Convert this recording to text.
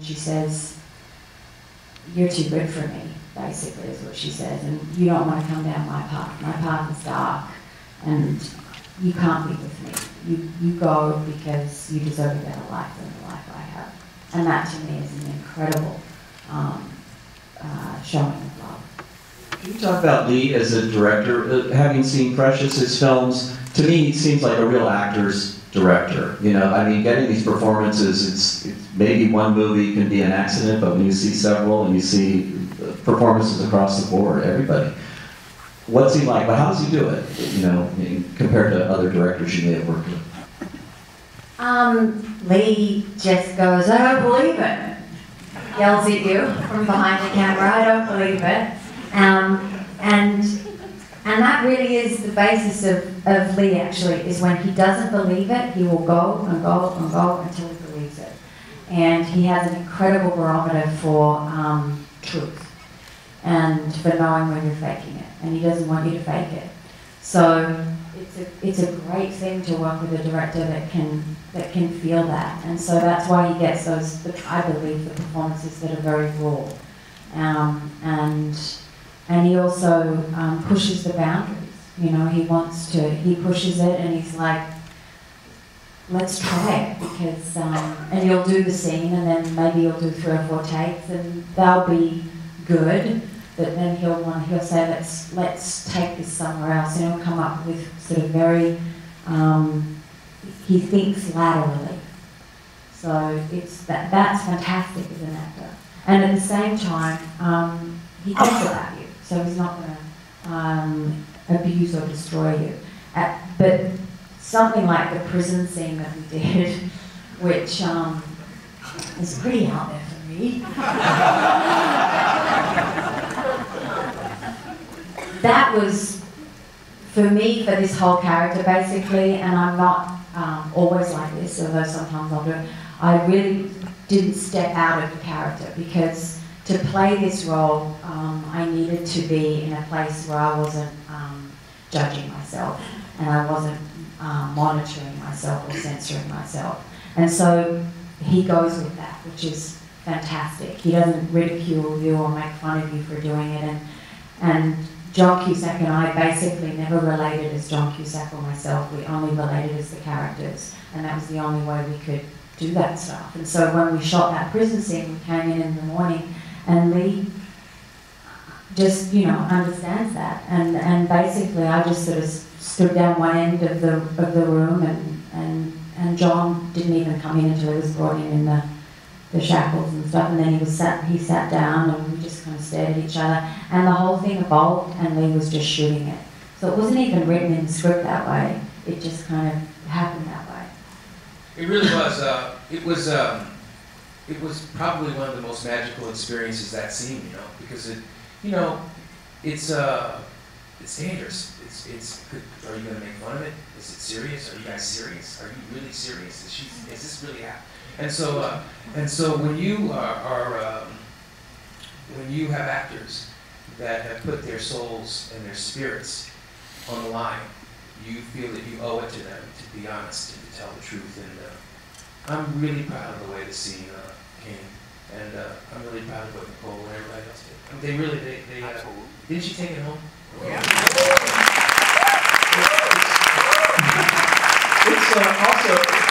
she says, "You're too good for me," basically is what she says, and you don't want to come down my path. My path is dark, and you can't be with me. You go because you deserve a better life than the life I have. And that to me is an incredible showing of love. Can you talk about Lee as a director? Having seen Precious' films, to me he seems like a real actor's director. You know, I mean, getting these performances, it's maybe one movie can be an accident, but when you see several and you see performances across the board, everybody. What's he like? But how does he do it? You know, compared to other directors you may have worked with. Lee just goes, "I don't believe it." Yells at you from behind the camera, "I don't believe it." And that really is the basis of Lee, actually, is when he doesn't believe it, he will go and go and go until he believes it. And he has an incredible barometer for truth and for knowing when you're faking it. And he doesn't want you to fake it. So it's a great thing to work with a director that can feel that. And so that's why he gets those, I believe, the performances that are very raw. And he also pushes the boundaries. You know, he pushes it, and he's like, "Let's try it," because, and he'll do the scene, and then maybe he'll do 3 or 4 takes, and they'll be good, but then he'll say, let's take this somewhere else, and he'll come up with sort of very, he thinks laterally. So that's fantastic as an actor. And at the same time, he cares about you, so he's not going to abuse or destroy you. But something like the prison scene that we did, which is pretty out there for me. That was, for me, for this whole character, basically, and I'm not always like this, although sometimes I'll do it, I really didn't step out of the character, because to play this role, I needed to be in a place where I wasn't judging myself, and I wasn't monitoring myself or censoring myself. And so he goes with that, which is fantastic. He doesn't ridicule you or make fun of you for doing it. And John Cusack and I basically never related as John Cusack or myself. We only related as the characters, and that was the only way we could do that stuff. And so when we shot that prison scene, we came in the morning, and Lee just, you know, understands that. And basically I just sort of stood down one end of the room, and John didn't even come in until he was brought in the shackles and stuff, and then he sat down, and we just kind of stared at each other, and the whole thing evolved, and Lee was just shooting it. So it wasn't even written in the script that way, it just kind of happened that way. It really was, it was probably one of the most magical experiences, that scene, you know, because it's dangerous. Are you going to make fun of it? Is it serious? Are you guys serious? Are you really serious? Is this really happening? And so when you when you have actors that have put their souls and their spirits on the line, you feel that you owe it to them to be honest and to tell the truth. And I'm really proud of the way the scene came, and I'm really proud of what Nicole and everybody else did. They really, didn't she take it home? Yeah. It's also.